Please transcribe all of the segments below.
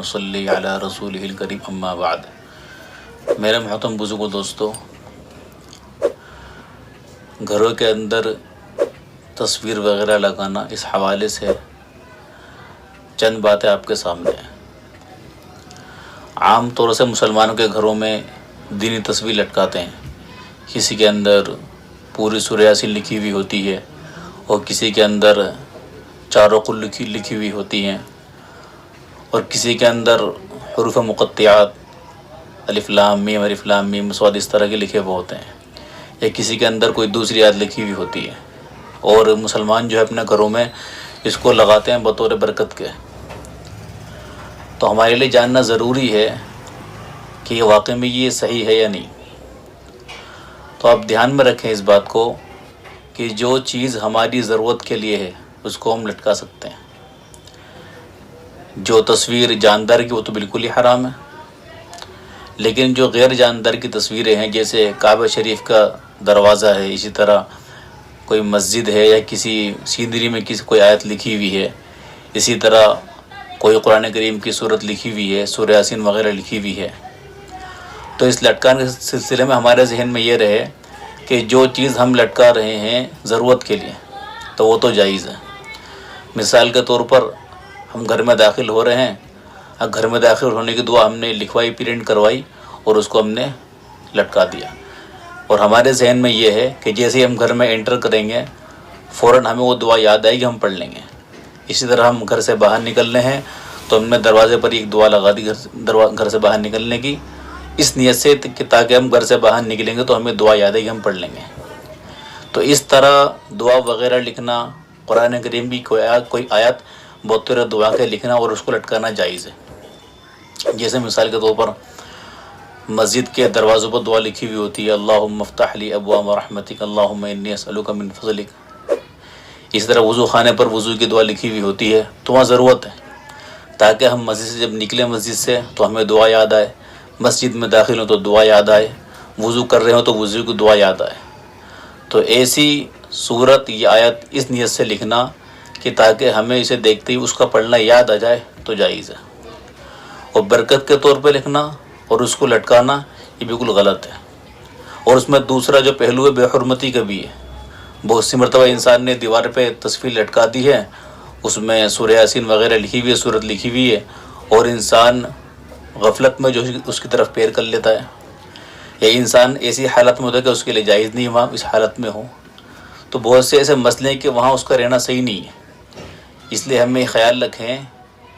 صلی علی رسولہ الکریم اما بعد۔ میرے محترم بزرگ و دوستو، گھروں کے اندر تصویر وغیرہ لگانا، اس حوالے سے چند باتیں آپ کے سامنے ہیں۔ عام طور سے مسلمانوں کے گھروں میں دینی تصویر لٹکاتے ہیں۔ کسی کے اندر پوری سورہ یاسین لکھی ہوئی ہوتی ہے اور کسی کے اندر چاروں قل لکھی ہوئی ہوتی ہیں، اور کسی کے اندر حروف مقطعات الف لام میم صاد اس طرح کے لکھے ہوئے ہوتے ہیں، یا کسی کے اندر کوئی دوسری آیت لکھی ہوئی ہوتی ہے، اور مسلمان جو ہے اپنے گھروں میں اس کو لگاتے ہیں بطور برکت کے۔ تو ہمارے لیے جاننا ضروری ہے کہ یہ واقعی میں یہ صحیح ہے یا نہیں۔ تو آپ دھیان میں رکھیں اس بات کو کہ جو چیز ہماری ضرورت کے لیے ہے اس کو ہم لٹکا سکتے ہیں۔ جو تصویر جاندار کی وہ تو بالکل ہی حرام ہے، لیکن جو غیر جاندار کی تصویریں ہیں، جیسے کعبہ شریف کا دروازہ ہے، اسی طرح کوئی مسجد ہے، یا کسی سینری میں کوئی آیت لکھی ہوئی ہے، اسی طرح کوئی قرآن کریم کی صورت لکھی ہوئی ہے، سورہ یاسین وغیرہ لکھی ہوئی ہے، تو اس لٹکانے کے سلسلے میں ہمارے ذہن میں یہ رہے کہ جو چیز ہم لٹکا رہے ہیں ضرورت کے لیے تو وہ تو جائز ہے۔ مثال کے طور پر ہم گھر میں داخل ہو رہے ہیں، گھر میں داخل ہونے کی دعا ہم نے لکھوائی، پرنٹ کروائی اور اس کو ہم نے لٹکا دیا، اور ہمارے ذہن میں یہ ہے کہ جیسے ہی ہم گھر میں انٹر کریں گے فوراً ہمیں وہ دعا یاد آئے گی، ہم پڑھ لیں گے۔ اسی طرح ہم گھر سے باہر نکلنے ہیں تو ہم نے دروازے پر ایک دعا لگا دی گھر سے باہر نکلنے کی، اس نیت سے کہ تاکہ ہم گھر سے باہر نکلیں گے تو ہمیں دعا یاد آئے گی، ہم پڑھ لیں گے۔ تو اس طرح دعا وغیرہ لکھنا، قرآن کریم کی کوئی آیت بطور دعا کے لکھنا اور اس کو لٹکانا جائز ہے۔ جیسے مثال کے طور پر مسجد کے دروازوں پر دعا لکھی ہوئی ہوتی ہے، اللہم افتح لی ابواب رحمتک اللہم انی اسألک من فضلک۔ اس طرح وضو خانے پر وضو کی دعا لکھی ہوئی ہوتی ہے، تو وہاں ضرورت ہے تاکہ ہم مسجد سے جب نکلیں مسجد سے تو ہمیں دعا یاد آئے، مسجد میں داخل ہوں تو دعا یاد آئے، وضو کر رہے ہوں تو وضو کی دعا یاد آئے۔ تو ایسی صورت یا آیت اس نیت سے لکھنا کہ تاکہ ہمیں اسے دیکھتے ہی اس کا پڑھنا یاد آ جائے تو جائز ہے، اور برکت کے طور پہ لکھنا اور اس کو لٹکانا یہ بالکل غلط ہے۔ اور اس میں دوسرا جو پہلو ہے بے حرمتی کا بھی ہے۔ بہت سی مرتبہ انسان نے دیوار پہ تصویر لٹکا دی ہے، اس میں سورہ یاسین وغیرہ لکھی ہوئی ہے، صورت لکھی ہوئی ہے، اور انسان غفلت میں جو اس کی طرف پیر کر لیتا ہے، یا انسان ایسی حالت میں ہوتا ہے کہ اس کے لیے جائز نہیں وہاں اس حالت میں ہو۔ تو بہت سے ایسے مسئلے ہیں کہ وہاں اس کا رہنا صحیح نہیں ہے۔ اس لیے ہمیں خیال رکھیں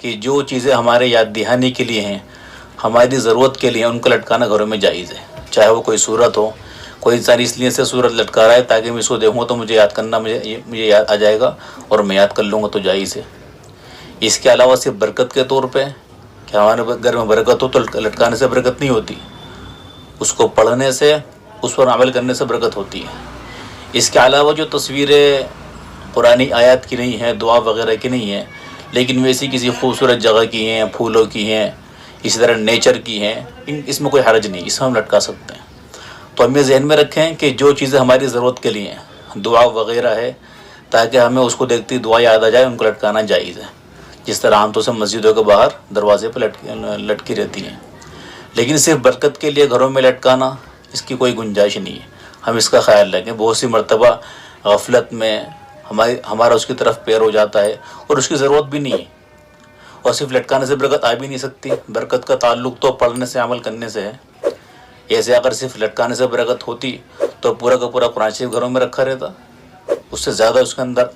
کہ جو چیزیں ہمارے یاد دہانی کے لیے ہیں، ہماری ضرورت کے لیے، ان کو لٹکانا گھروں میں جائز ہے۔ چاہے وہ کوئی صورت ہو، کوئی انسان اس لیے سے صورت لٹکا رہا ہے تاکہ میں اس کو دیکھوں تو مجھے یاد کرنا، مجھے یاد آ جائے گا اور میں یاد کر لوں گا، تو جائز ہے۔ اس کے علاوہ صرف برکت کے طور پہ کہ ہمارے گھر میں برکت ہو تو لٹکانے سے برکت نہیں ہوتی، اس کو پڑھنے سے، اس پر عمل کرنے سے برکت ہوتی ہے۔ اس کے علاوہ جو تصویریں قرآنی آیات کی نہیں ہیں، دعا وغیرہ کی نہیں ہیں، لیکن ویسی کسی خوبصورت جگہ کی ہیں، پھولوں کی ہیں، اسی طرح نیچر کی ہیں، اس میں کوئی حرج نہیں، اس میں ہم لٹکا سکتے ہیں۔ تو ہمیں ذہن میں رکھیں کہ جو چیزیں ہماری ضرورت کے لیے ہیں، دعا وغیرہ ہے، تاکہ ہمیں اس کو دیکھتی دعا یاد آ جائے، ان کو لٹکانا جائز ہے، جس طرح عام طور سے مسجدوں کے باہر دروازے پہ لٹکی رہتی ہیں۔ لیکن صرف برکت کے لیے گھروں میں لٹکانا، اس کی کوئی گنجائش نہیں ہے۔ ہم اس کا خیال رکھیں۔ بہت سی مرتبہ غفلت میں ہمارا اس کی طرف پیر ہو جاتا ہے اور اس کی ضرورت بھی نہیں ہے، اور صرف لٹکانے سے برکت آ بھی نہیں سکتی۔ برکت کا تعلق تو پڑھنے سے، عمل کرنے سے ہے۔ ایسے اگر صرف لٹکانے سے برکت ہوتی تو پورا کا پورا قرآن شریف گھروں میں رکھا رہتا، اس سے زیادہ اس کے اندر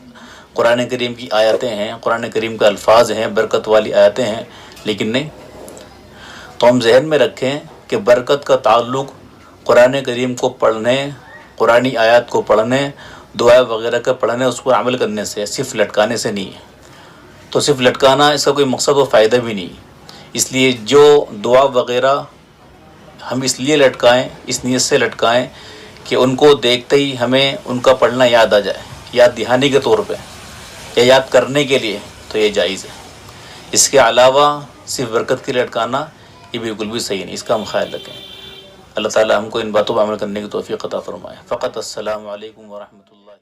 قرآن کریم کی آیتیں ہیں، قرآن کریم کے الفاظ ہیں، برکت والی آیتیں ہیں، لیکن نہیں۔ تو ہم ذہن میں رکھیں کہ برکت کا تعلق قرآن کریم کو پڑھنے، قرآنی آیات کو پڑھنے، دعا وغیرہ کا پڑھنے، اس پر عمل کرنے سے، صرف لٹکانے سے نہیں ہے۔ تو صرف لٹکانا اس کا کوئی مقصد و فائدہ بھی نہیں، اس لیے جو دعا وغیرہ ہم اس لیے لٹکائیں، اس نیت سے لٹکائیں کہ ان کو دیکھتے ہی ہمیں ان کا پڑھنا یاد آ جائے، یاد دہانی کے طور پہ یا یاد کرنے کے لیے، تو یہ جائز ہے۔ اس کے علاوہ صرف برکت کے لیے لٹکانا یہ بالکل بھی صحیح نہیں، اس کا ہم خیال رکھیں۔ اللہ تعالی ہم کو ان باتوں پر عمل کرنے کی توفیق عطا فرمائے۔ فقط السلام علیکم ورحمۃ اللہ۔